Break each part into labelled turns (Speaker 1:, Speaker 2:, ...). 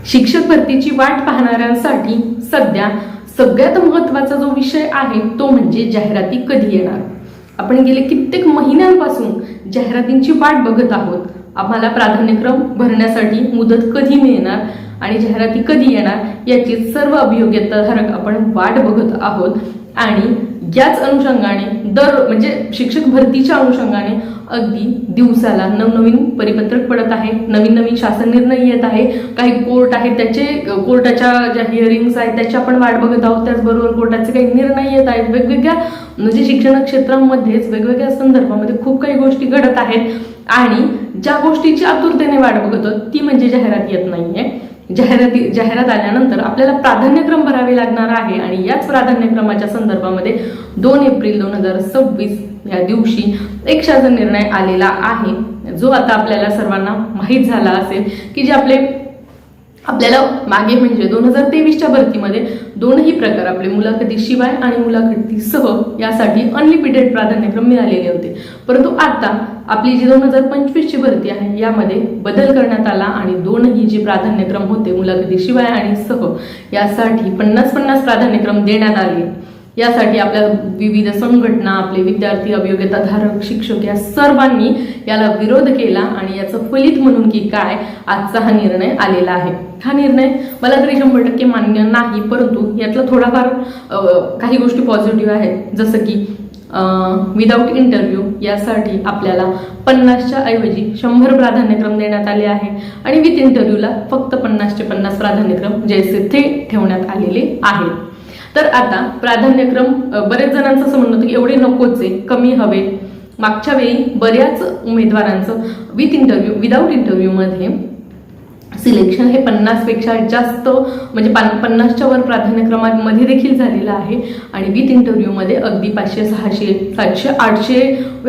Speaker 1: शिक्षक भरतीची वाट पाहणाऱ्यांसाठी सध्या सगळ्यात महत्त्वाचा जो विषय आहे तो म्हणजे जाहिराती कधी येणार। आपण गेले कित्येक महिन्यांपासून जाहिरातींची वाट बघत आहोत। आम्हाला प्राधान्यक्रम भरण्यासाठी मुदत कधी मिळणार आणि जाहिराती कधी येणार याची सर्व अभियोग्यताधारक आपण वाट बघत आहोत। आणि याच अनुषंगाने म्हणजे शिक्षक भरतीच्या अनुषंगाने अगदी दिवसाला नवनवीन परिपत्रक पडत आहे, नवीन नवीन शासन निर्णय येत आहे, काही कोर्ट आहेत त्याचे कोर्टाच्या ज्या हिअरिंग्स आहेत त्याची आपण वाट बघत आहोत। त्याचबरोबर कोर्टाचे काही निर्णय येत आहेत, वेगवेगळ्या म्हणजे शिक्षण क्षेत्रामध्येच वेगवेगळ्या संदर्भामध्ये खूप काही गोष्टी घडत आहेत आणि ज्या गोष्टीची आतुरतेने वाट बघत आहोत ती म्हणजे जाहिरात येत नाहीये। जाहिरात आल्यानंतर आपल्याला प्राधान्यक्रम भरावे लागणार आहे आणि याच प्राधान्यक्रमाच्या संदर्भामध्ये 2 एप्रिल 2026 या दिवशी एक शासन निर्णय आलेला आहे, जो आता आपल्याला सर्वांना माहीत झाला असेल की जे आपल्याला मागे म्हणजे 2023च्या भरतीमध्ये दोनही प्रकार आपले मुलाखतीशिवाय आणि मुलाखतीसह यासाठी अनलिमिटेड प्राधान्यक्रम मिळालेले होते। परंतु आता आपली जी 2025ची भरती आहे यामध्ये बदल करण्यात आला आणि दोनही जे प्राधान्यक्रम होते मुलाखतीशिवाय आणि सह यासाठी 50-50 प्राधान्यक्रम देण्यात आले। यासाठी आपल्या विविध संघटना, आपले विद्यार्थी, अभियोग्यताधारक, शिक्षक या सर्वांनी याला विरोध केला आणि याचं फलित म्हणून की काय आजचा हा निर्णय आलेला आहे। हा निर्णय मला तरी 100% मान्य नाही, परंतु यातला थोडाफार काही गोष्टी पॉझिटिव्ह आहेत, जसं की विदाऊट इंटरव्ह्यू यासाठी आपल्याला 50च्या ऐवजी 100 प्राधान्यक्रम देण्यात आले आहे आणि विथ इंटरव्ह्यूला फक्त 50चे 50 प्राधान्यक्रम जैसे ते ठेवण्यात आलेले आहेत। तर आता प्राधान्यक्रम बरेच जणांचं असं म्हणणं होतं की एवढे नकोच आहे, कमी हवे। मागच्या वेळी बऱ्याच उमेदवारांचं विदाऊट इंटरव्ह्यू मध्ये सिलेक्शन हे 50 पेक्षा जास्त म्हणजे 50च्या वर प्राधान्यक्रमामध्ये देखील झालेलं आहे आणि विथ इंटरव्ह्यू मध्ये अगदी 500, 600, 700, 800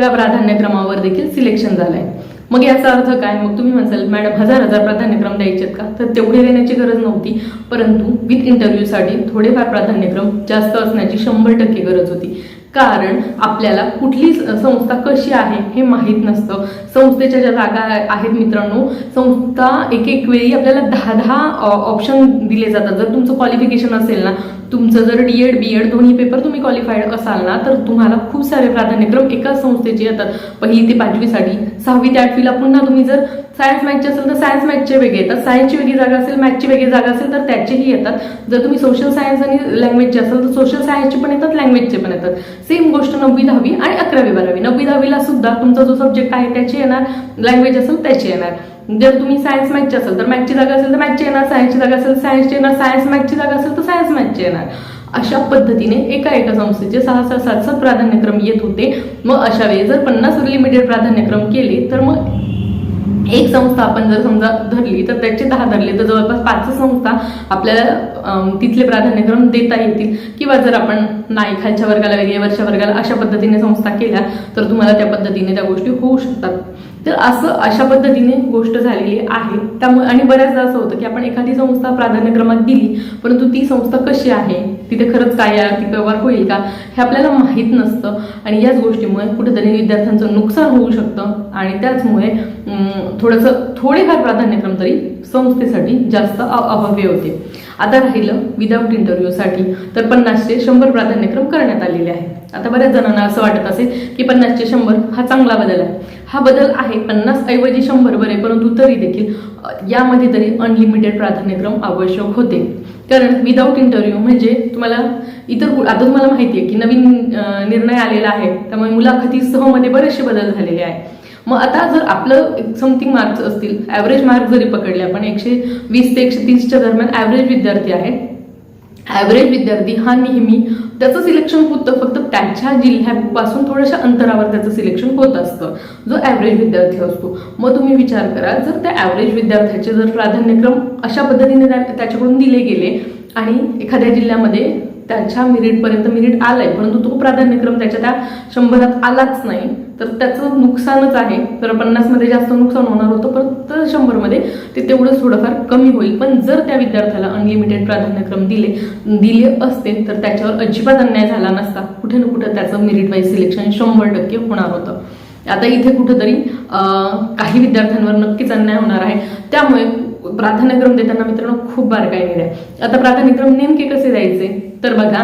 Speaker 1: या प्राधान्यक्रमावर देखील सिलेक्शन झालंय। मग याचा अर्थ काय? मग तुम्ही म्हणसाल मॅडम 1000 प्राधान्यक्रम द्यायचेत का? तर तेवढे देण्याची गरज नव्हती, परंतु विथ इंटरव्ह्यूसाठी थोडेफार प्राधान्यक्रम जास्त असण्याची 100% गरज होती। कारण आपल्याला कुठली संस्था कशी आहे हे माहीत नसतं। संस्थेच्या ज्या जागा आहेत मित्रांनो, संस्था एक वेळी आपल्याला 10 ऑप्शन दिले जातात। जर तुमचं क्वालिफिकेशन असेल ना, तुमचं जर डीएड बीएड दोन्ही पेपर तुम्ही क्वालिफाईड असाल ना, तर तुम्हाला खूप सारे प्राधान्यक्रम एकाच संस्थेचे येतात। 1ली ते 5वी साठी, 6वी ते 8वीला पुन्हा तुम्ही जर सायन्स मॅथचे असेल तर सायन्स मॅथचे वेगळे येतात, सायन्सची वेगळी जागा असेल, मॅथची वेगळी जागा असेल तर त्याचेही येतात। जर तुम्ही सोशल सायन्स आणि लँग्वेजचे असेल तर सोशल सायन्सचे पण येतात, लँग्वेजचे पण येतात। सेम गोष्ट 9वी 10वी आणि 11वी 12वी। 9वी 10वीला सुद्धा तुमचा जो सब्जेक्ट आहे त्याचे येणार, लँग्वेज असेल त्याचे येणार। जर तुम्ही सायन्स मॅथचे असेल तर मॅथची जागा असेल तर मॅथचे येणार, सायन्सची जागा असेल सायन्सचे येणार, सायन्स मॅथची जागा असेल तर सायन्स मॅथचे येणार। अशा पद्धतीने एका संस्थेचे 6-6, 7-7 प्राधान्यक्रम येत होते। मग अशा वेळी जर 50 लिमिटेड प्राधान्यक्रम केले तर मग एक संस्था आपण जर समजा धरली तर त्याचे 10 धरले तर जवळपास 5 संस्था आपल्याला तिथले प्राधान्यक्रम देता येतील। किंवा जर आपण नाही खालच्या वर्गाला वेगळे वरच्या वर्गाला अशा पद्धतीने संस्था केल्या तर तुम्हाला त्या पद्धतीने त्या गोष्टी होऊ शकतात। तर अशा पद्धतीने गोष्ट झालेली आहे। त्यामुळे आणि बऱ्याचदा असं होतं की आपण एखादी संस्था प्राधान्यक्रमात दिली, परंतु ती संस्था कशी आहे, तिथे खरंच काय आर्थिक व्यवहार होईल का हे आपल्याला माहीत नसतं आणि याच गोष्टीमुळे कुठेतरी विद्यार्थ्यांचं नुकसान होऊ शकतं आणि त्याचमुळे थोडेफार प्राधान्यक्रम तरी संस्थेसाठी जास्त अभाव्य होते। आता राहिलं विदाऊट इंटरव्ह्यूसाठी, तर 50चे 100 प्राधान्यक्रम करण्यात आलेले आहे। आता बऱ्याच जणांना असं वाटत असेल की 50चे 100 हा चांगला बदल आहे। हा बदल आहे, 50 ऐवजी 100 बरे, परंतु तरी देखील यामध्ये तरी अनलिमिटेड प्राधान्यक्रम आवश्यक होते। कारण विदाऊट इंटरव्ह्यू म्हणजे तुम्हाला आता तुम्हाला माहिती आहे की नवीन निर्णय आलेला आहे, त्यामुळे मुलाखतीसह मध्ये बरेचसे बदल झालेले आहे। मग आता जर आपलं समथिंग मार्क्स असतील, ॲव्हरेज मार्क जरी पकडले आपण 120 ते 130च्या दरम्यान ॲव्हरेज विद्यार्थी आहे, ॲव्हरेज विद्यार्थी हा नेहमी त्याचं सिलेक्शन होतं फक्त त्याच्या जिल्ह्यापासून थोड्याशा अंतरावर त्याचं सिलेक्शन होत असतं, जो ॲव्हरेज विद्यार्थी असतो। मग तुम्ही विचार करा, जर त्या ॲव्हरेज विद्यार्थ्याचे जर प्राधान्यक्रम अशा पद्धतीने त्याच्याकडून दिले गेले आणि एखाद्या जिल्ह्यामध्ये त्याच्या मेरिट आलाय, परंतु तो प्राधान्यक्रम त्याच्या त्या 100 आलाच नाही, तर त्याचं नुकसानच आहे। तर 50 मध्ये जास्त नुकसान होणार होतं, परंतु 100 मध्ये ते तेवढंच थोडंफार कमी होईल। पण जर त्या विद्यार्थ्याला अनलिमिटेड प्राधान्यक्रम दिले असते तर त्याच्यावर अजिबात अन्याय झाला नसता, कुठे ना कुठे त्याचं मेरिट वाईज सिलेक्शन 100% होणार होतं। आता इथे कुठेतरी काही विद्यार्थ्यांवर नक्कीच अन्याय होणार आहे। त्यामुळे प्राधान्यक्रम देताना मित्रांनो खूप बारकाईने द्या. आता प्राधान्यक्रम नेमके कसे द्यायचे तर बघा,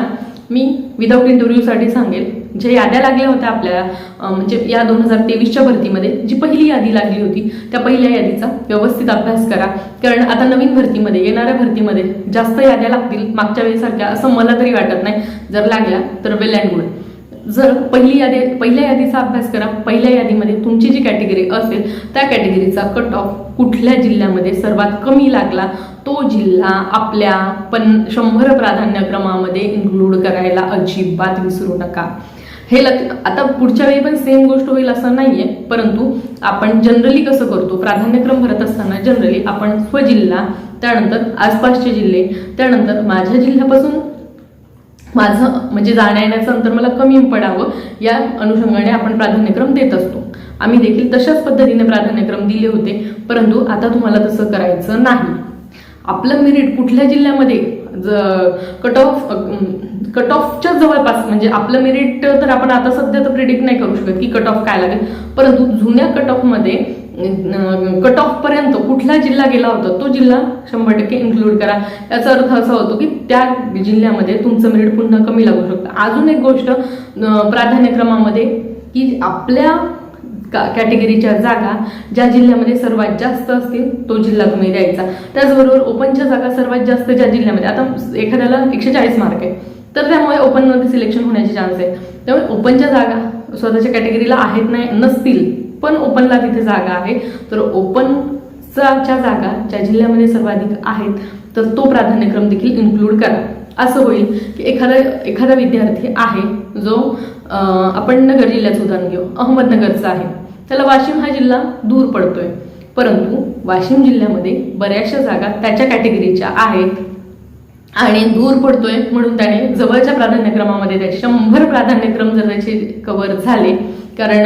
Speaker 1: मी विदाऊट इंटरव्ह्यूसाठी सांगेल. ज्या याद्या लागल्या होत्या आपल्या म्हणजे या 2023च्या भरतीमध्ये जी पहिली यादी लागली होती त्या पहिल्या यादीचा व्यवस्थित अभ्यास करा. कारण आता नवीन भरतीमध्ये, येणाऱ्या भरतीमध्ये जास्त याद्या लागतील मागच्या वेळेसारख्या असं मला तरी वाटत नाही. जर लागल्या तर वेल अँड गुड. जर पहिल्या यादीचा अभ्यास करा. पहिल्या यादीमध्ये तुमची जी कॅटेगरी असेल त्या कॅटेगरीचा कट ऑफ कुठल्या जिल्ह्यामध्ये सर्वात कमी लागला तो जिल्हा आपल्या 100 प्राधान्यक्रमामध्ये इन्क्लूड करायला अजिबात विसरू नका. हे आता पुढच्या वेळी पण सेम गोष्ट होईल असं नाहीये, परंतु आपण जनरली कसं करतो, प्राधान्यक्रम भरत असताना जनरली आपण स्वजिल्हा, त्यानंतर आसपासचे जिल्हे, त्यानंतर माझ्या जिल्ह्यापासून माझं म्हणजे जाण्या येण्याचं अंतर मला कमी पडावं या अनुषंगाने आपण प्राधान्यक्रम देत असतो. आम्ही देखील तशाच पद्धतीने प्राधान्यक्रम दिले होते, परंतु आता तुम्हाला तसं करायचं नाही. आपलं मेरिट कुठल्या जिल्ह्यामध्ये कट ऑफच्या जवळपास म्हणजे आपलं मेरिट तर आपण आता सध्या तर प्रिडिक्ट नाही करू शकत की कट ऑफ काय लागेल, परंतु जुन्या कट ऑफमध्ये कट ऑफ पर्यंत कुठला जिल्हा गेला होता तो जिल्हा 100% इन्क्लूड करा. याचा अर्थ असा होतो की त्या जिल्ह्यामध्ये तुमचं मेरिट पुन्हा कमी लागू शकतं. अजून एक गोष्ट प्राधान्यक्रमामध्ये की आपल्या कॅटेगरीच्या जागा ज्या जिल्ह्यामध्ये सर्वात जास्त असतील तो जिल्हा तुम्ही द्यायचा. त्याचबरोबर ओपनच्या जागा सर्वात जास्त ज्या जिल्ह्यामध्ये, आता एखाद्याला 140 मार्क आहे तर त्यामुळे ओपनमध्ये सिलेक्शन होण्याचे चान्स आहे. त्यामुळे ओपनच्या जागा स्वतःच्या कॅटेगरीला आहेत नाही नसतील पण ओपनला तिथे जागा आहे तर ओपनच्या जागा ज्या जिल्ह्यामध्ये सर्वाधिक आहेत तर तो प्राधान्यक्रम देखील इन्क्लूड करा. असं होईल की एखादा विद्यार्थी आहे जो आपण नगर जिल्ह्याचं उदाहरण घेऊ, अहमदनगरचा आहे, त्याला वाशिम हा जिल्हा दूर पडतोय, परंतु वाशिम जिल्ह्यामध्ये बऱ्याचशा जागा त्याच्या कॅटेगरीच्या आहेत आणि दूर पडतोय म्हणून त्याने जवळच्या प्राधान्यक्रमामध्ये त्याचे 100 प्राधान्यक्रम जर त्याचे कव्हर झाले. कारण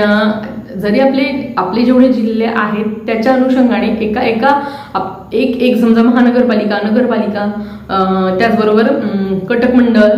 Speaker 1: जरी आपले जेवढे जिल्हे आहेत त्याच्या अनुषंगाने एक समजा महानगरपालिका, नगरपालिका, त्याचबरोबर कटक मंडळ,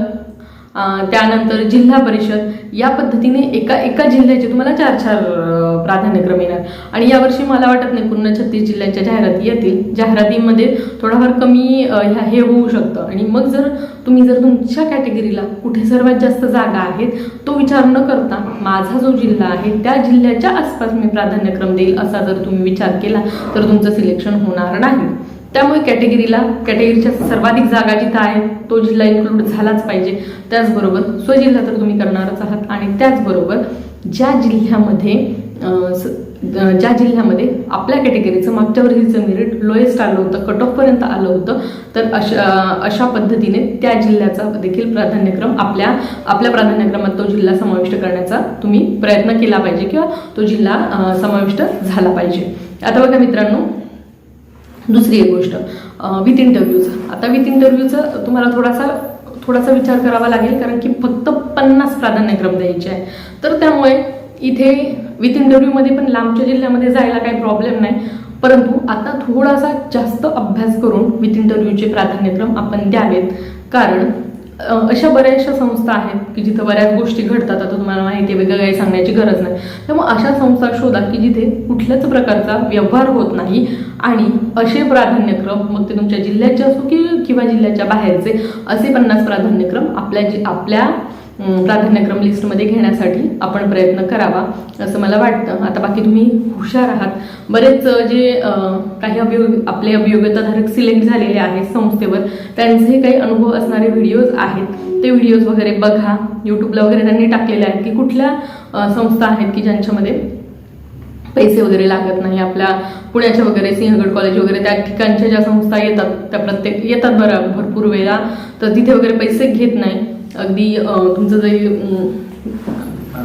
Speaker 1: त्यानंतर जिल्हा परिषद या पद्धतीने एका जिल्ह्याचे तुम्हाला 4 प्राधान्यक्रम येणार. आणि यावर्षी मला वाटत नाही पूर्ण 36 जिल्ह्यांच्या जाहिराती येतील. जाहिरातीमध्ये थोडाफार कमी हे होऊ शकतं. आणि मग जर तुमच्या कॅटेगरीला कुठे सर्वात जास्त जागा आहेत तो विचार न करता माझा जो जिल्हा आहे त्या जिल्ह्याच्या आसपास मी प्राधान्यक्रम देईल असा जर तुम्ही विचार केला तर तुमचं सिलेक्शन होणार नाही. त्यामुळे कॅटेगरीच्या सर्वाधिक जागा जिथं आहेत तो जिल्हा इन्क्लूड झालाच पाहिजे. त्याचबरोबर स्वजिल्हा तर तुम्ही करणारच आहात आणि त्याचबरोबर ज्या जिल्ह्यामध्ये आपल्या कॅटेगरीचं मागच्या वर्षीचं मेरिट लोएस्ट आलं होतं, कट ऑफ पर्यंत आलं होतं, तर अशा पद्धतीने त्या जिल्ह्याचा देखील प्राधान्यक्रम आपल्या प्राधान्यक्रमात तो जिल्हा समाविष्ट करण्याचा तुम्ही प्रयत्न केला पाहिजे किंवा तो जिल्हा समाविष्ट झाला पाहिजे. आता बघा मित्रांनो, दुसरी एक गोष्ट विथ इंटरव्ह्यूचं. आता विथ इंटरव्ह्यूचं तुम्हाला थोडासा विचार करावा लागेल कारण की फक्त 50 प्राधान्यक्रम द्यायचे आहे. तर त्यामुळे इथे विथ इंटरव्ह्यूमध्ये पण लांबच्या जिल्ह्यामध्ये जायला काही प्रॉब्लेम नाही, परंतु आता थोडासा जास्त अभ्यास करून विथ इंटरव्ह्यूचे प्राधान्यक्रम आपण द्यावेत. कारण अशा बऱ्याचशा संस्था आहेत की जिथं बऱ्याच गोष्टी घडतात. आता तुम्हाला माहिती आहे, वेगळं काही सांगण्याची गरज नाही. त्यामुळे अशा संस्था शोधा की जिथे कुठल्याच प्रकारचा व्यवहार होत नाही आणि असे प्राधान्यक्रम, मग ते तुमच्या जिल्ह्याचे असो किंवा जिल्ह्याच्या बाहेरचे, असे 50 प्राधान्यक्रम आपल्या प्राधान्यक्रम लिस्टमध्ये घेण्यासाठी आपण प्रयत्न करावा असं मला वाटतं. आता बाकी तुम्ही हुशार आहात. बरेच जे काही आपले अभियोग्यताधारक सिलेक्ट झालेले आहेत संस्थेवर त्यांचे काही अनुभव असणारे व्हिडिओज आहेत, ते व्हिडिओज वगैरे बघा. यूट्यूबला वगैरे त्यांनी टाकलेले आहेत की कुठल्या संस्था आहेत की ज्यांच्यामध्ये पैसे वगैरे लागत नाही. आपल्या पुण्याच्या वगैरे सिंहगड कॉलेज वगैरे त्या ठिकाणच्या ज्या संस्था येतात त्या येतात बरं भरपूर वेळा, तर तिथे वगैरे पैसे घेत नाही. अगदी तुमचं जे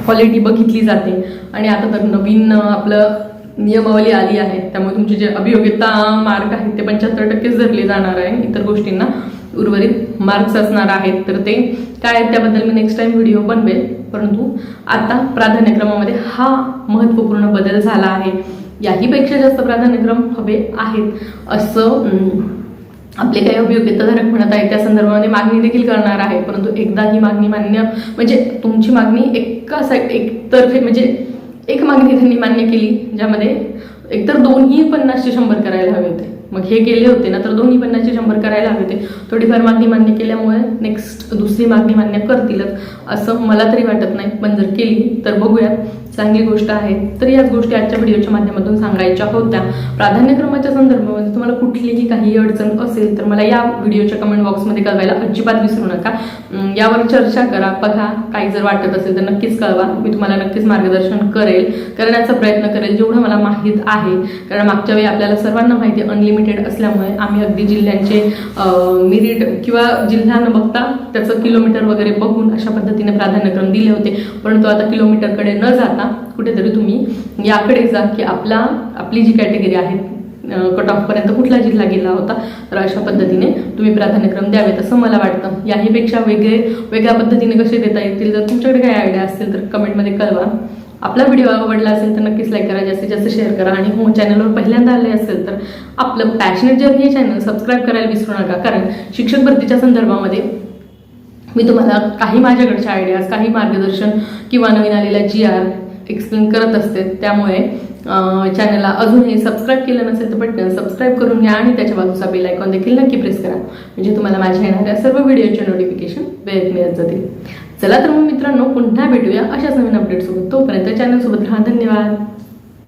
Speaker 1: क्वालिटी बघितली जाते. आणि आता तर नवीन आपलं नियमावली आली आहे त्यामुळे तुमचे जे अभियोग्यता मार्क आहेत ते 75% धरले जाणार आहे. इतर गोष्टींना उर्वरित मार्क्स असणार आहेत. तर ते काय आहेत त्याबद्दल मी नेक्स्ट टाइम व्हिडिओ बनवेल. परंतु आता प्राधान्यक्रमामध्ये हा महत्त्वपूर्ण बदल झाला आहे. याहीपेक्षा जास्त प्राधान्यक्रम हवे आहेत असं आपले काही अभियोग्यताधारक म्हणत आहेत. त्या संदर्भामध्ये मागणी देखील करणार आहे. परंतु एकदा ही मागणी मान्य म्हणजे तुमची मागणी एकतर्फे म्हणजे एक मागणी त्यांनी मान्य केली ज्यामध्ये एकतर दोन्ही 50चे 100 करायला हवे होते. मग हे केले होते ना तर दोन्ही 50चे 100 करायला हवे होते. थोडीफार मागणी मान्य केल्यामुळे नेक्स्ट दुसरी मागणी मान्य करतीलच असं मला तरी वाटत नाही, पण जर केली तर बघूया, चांगली गोष्ट आहे. तर याच गोष्टी आजच्या व्हिडिओच्या माध्यमातून सांगायच्या होत्या. प्राधान्यक्रमाच्या संदर्भामध्ये तुम्हाला कुठलीही काही अडचण असेल तर मला या व्हिडिओच्या कमेंट बॉक्समध्ये कळवायला अजिबात विसरू नका. यावर चर्चा करा, बघा काही जर वाटत असेल तर नक्कीच कळवा. मी तुम्हाला नक्कीच मार्गदर्शन करेल, करण्याचा प्रयत्न करेल जेवढं मला माहीत आहे. कारण मागच्या वेळी आपल्याला सर्वांना माहिती आहे अनलिमिटेड असल्यामुळे आम्ही अगदी जिल्ह्यांचे मेरिट किंवा जिल्हा न बघता त्याचं किलोमीटर वगैरे बघून अशा पद्धतीने प्राधान्यक्रम दिले होते. परंतु आता किलोमीटरकडे न जाता कुठेतरी तुम्ही याकडे जा की आपली जी कॅटेगरी आहे कट ऑफ पर्यंत कुठला जिल्हा गेला होता, तर अशा पद्धतीने तुम्ही प्राधान्यक्रम द्यावेत असं मला वाटतं. याहीपेक्षा वेगळ्या पद्धतीने कसे देता येतील, जर तुमच्याकडे काही आयडिया असतील तर कमेंटमध्ये कळवा. आपला व्हिडिओ आवडला असेल तर नक्कीच लाईक करा, जास्तीत जास्त शेअर करा आणि हो चॅनलवर पहिल्यांदा आले असेल तर आपलं पॅशनेट जर्नी हे चॅनल सबस्क्राईब करायला विसरू नका. कारण शिक्षक भरतीच्या संदर्भामध्ये मी तुम्हाला काही माझ्याकडच्या आयडियाज, काही मार्गदर्शन किंवा नवीन आलेल्या GR एक्सप्लेन करत असते. त्यामुळे चॅनलला अजूनही सबस्क्राईब केलं नसेल तर पटकन सबस्क्राईब करून घ्या आणि त्याच्या बाजूचा बेल आयकॉन देखील नक्की प्रेस करा, म्हणजे तुम्हाला माझ्या येणाऱ्या सर्व व्हिडिओचे नोटिफिकेशन वेळेत मिळत जातील. चला तर मग मित्रांनो, पुन्हा भेटूया अशाच नवीन अपडेटसोबत. तोपर्यंत चॅनलसोबत राहा. धन्यवाद.